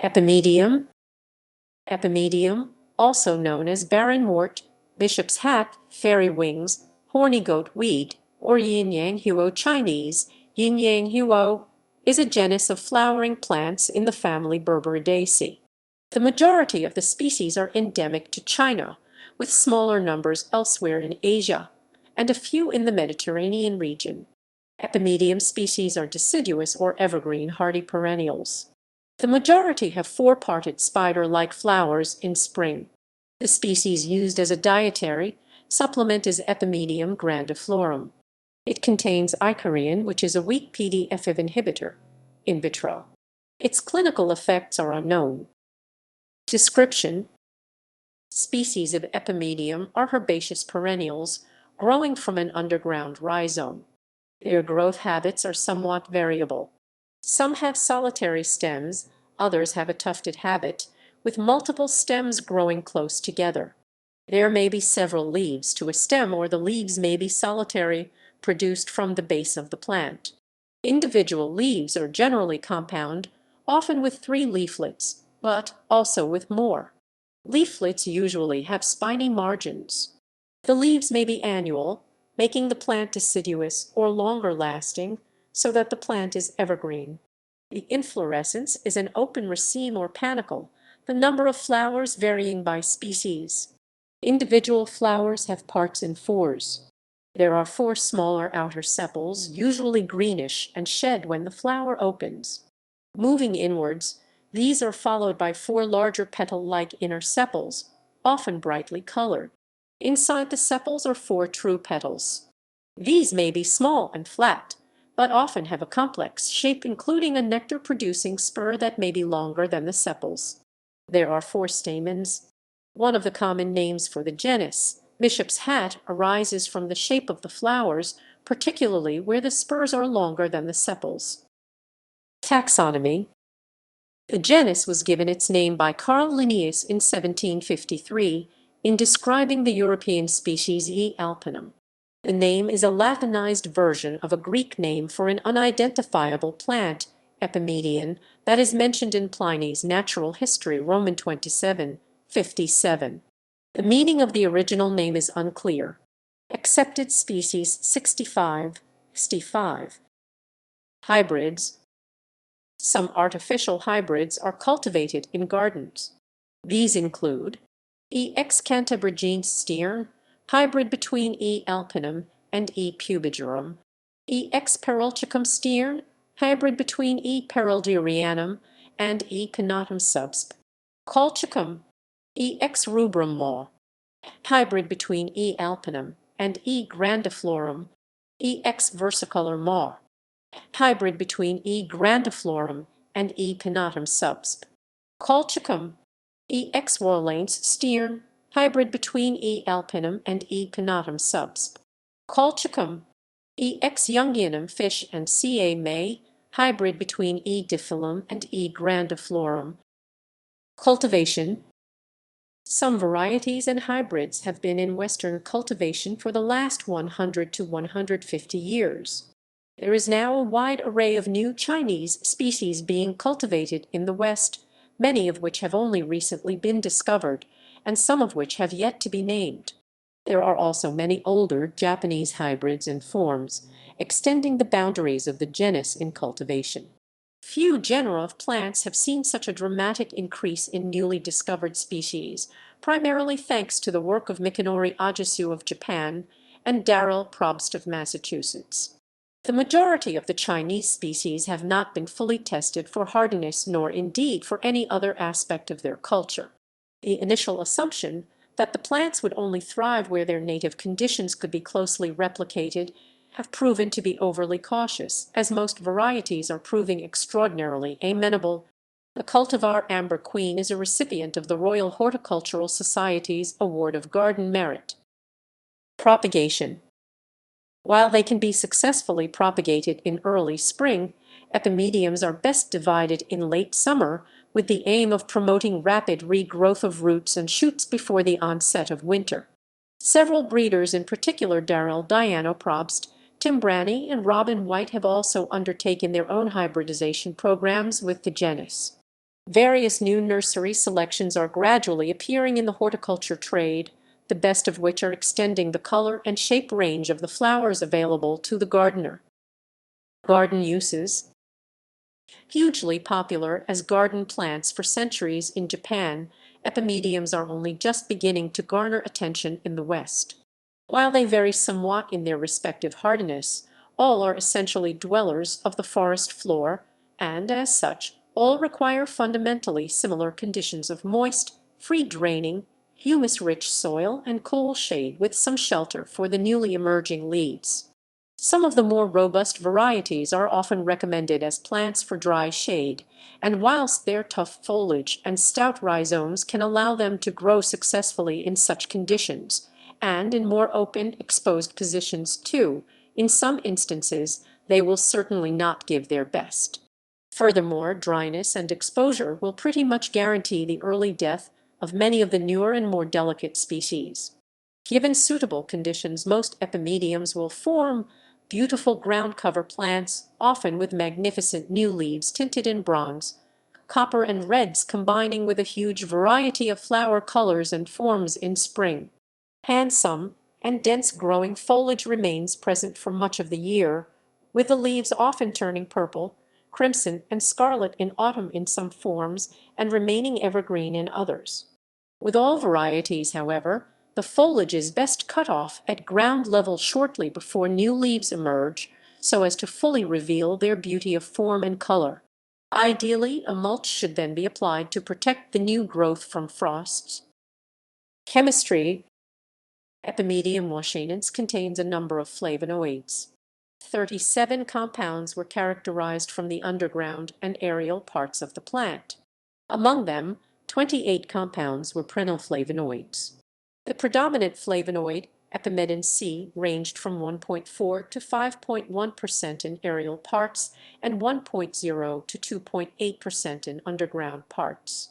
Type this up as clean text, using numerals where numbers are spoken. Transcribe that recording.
Epimedium. Epimedium, also known as barrenwort, bishop's hat, fairy wings, horny goat weed, or yin-yang huo Chinese, yin-yang huo, is a genus of flowering plants in the family Berberidaceae. The majority of the species are endemic to China, with smaller numbers elsewhere in Asia, and a few in the Mediterranean region. Epimedium species are deciduous or evergreen hardy perennials. The majority have four-parted spider-like flowers in spring. The species used as a dietary supplement is Epimedium grandiflorum. It contains icariin, which is a weak PDF inhibitor, in vitro. Its clinical effects are unknown. Description: species of Epimedium are herbaceous perennials growing from an underground rhizome. Their growth habits are somewhat variable. Some have solitary stems, others have a tufted habit, with multiple stems growing close together. There may be several leaves to a stem, or the leaves may be solitary, produced from the base of the plant. Individual leaves are generally compound, often with 3 leaflets, but also with more. Leaflets usually have spiny margins. The leaves may be annual, making the plant deciduous, or longer lasting, so that the plant is evergreen. The inflorescence is an open raceme or panicle, the number of flowers varying by species. Individual flowers have parts in fours. There are 4 smaller outer sepals, usually greenish, and shed when the flower opens. Moving inwards, these are followed by 4 larger petal-like inner sepals, often brightly colored. Inside the sepals are 4 true petals. These may be small and flat, but often have a complex shape, including a nectar-producing spur that may be longer than the sepals. There are 4 stamens. One of the common names for the genus, bishop's hat, arises from the shape of the flowers, particularly where the spurs are longer than the sepals. Taxonomy. The genus was given its name by Carl Linnaeus in 1753 in describing the European species E. alpinum. The name is a Latinized version of a Greek name for an unidentifiable plant, Epimedion, that is mentioned in Pliny's Natural History, Roman 27:57. The meaning of the original name is unclear. Accepted species 65. Hybrids. Some artificial hybrids are cultivated in gardens. These include E. cantabrigine Stearn, hybrid between E. alpinum and E. pubigerum; E. perulticum Stearn, hybrid between E. perennials and E. pinnatum subsp. Colchicum; E. rubrum Maw, hybrid between E. alpinum and E. grandiflorum; E. versicolor Maw, hybrid between E. grandiflorum and E. pinnatum subsp. Colchicum; E. warlanes Stearn, hybrid between E. alpinum and E. pinnatum subsp. Colchicum; E. Youngianum fish and Ca. May, hybrid between E. diffilum and E. grandiflorum. Cultivation. Some varieties and hybrids have been in Western cultivation for the last 100 to 150 years. There is now a wide array of new Chinese species being cultivated in the West, many of which have only recently been discovered, and some of which have yet to be named. There are also many older Japanese hybrids and forms, extending the boundaries of the genus in cultivation. Few genera of plants have seen such a dramatic increase in newly discovered species, primarily thanks to the work of Mikanori Ajisu of Japan and Darrell Probst of Massachusetts. The majority of the Chinese species have not been fully tested for hardiness nor indeed for any other aspect of their culture. The initial assumption that the plants would only thrive where their native conditions could be closely replicated have proven to be overly cautious, as most varieties are proving extraordinarily amenable. The cultivar Amber Queen is a recipient of the Royal Horticultural Society's Award of Garden Merit. Propagation. While they can be successfully propagated in early spring, epimediums are best divided in late summer with the aim of promoting rapid regrowth of roots and shoots before the onset of winter. Several breeders, in particular Darrell Diano Probst, Tim Branney, and Robin White, have also undertaken their own hybridization programs with the genus. Various new nursery selections are gradually appearing in the horticulture trade, the best of which are extending the color and shape range of the flowers available to the gardener. Garden uses. Hugely popular as garden plants for centuries in Japan, epimediums are only just beginning to garner attention in the West. While they vary somewhat in their respective hardiness, all are essentially dwellers of the forest floor, and as such, all require fundamentally similar conditions of moist, free-draining, humus-rich soil and cool shade with some shelter for the newly emerging leaves. Some of the more robust varieties are often recommended as plants for dry shade, and whilst their tough foliage and stout rhizomes can allow them to grow successfully in such conditions, and in more open, exposed positions too, in some instances they will certainly not give their best. Furthermore, dryness and exposure will pretty much guarantee the early death of many of the newer and more delicate species. Given suitable conditions, most epimediums will form beautiful ground cover plants, often with magnificent new leaves tinted in bronze, copper and reds combining with a huge variety of flower colors and forms in spring. Handsome and dense growing foliage remains present for much of the year, with the leaves often turning purple, crimson, and scarlet in autumn in some forms, and remaining evergreen in others. With all varieties, however, the foliage is best cut off at ground level shortly before new leaves emerge, so as to fully reveal their beauty of form and color. Ideally, a mulch should then be applied to protect the new growth from frosts. Chemistry. Epimedium washinense contains a number of flavonoids. 37 compounds were characterized from the underground and aerial parts of the plant. Among them, 28 compounds were prenylflavonoids. The predominant flavonoid, epimedin C, ranged from 1.4 to 5.1% in aerial parts and 1.0 to 2.8% in underground parts.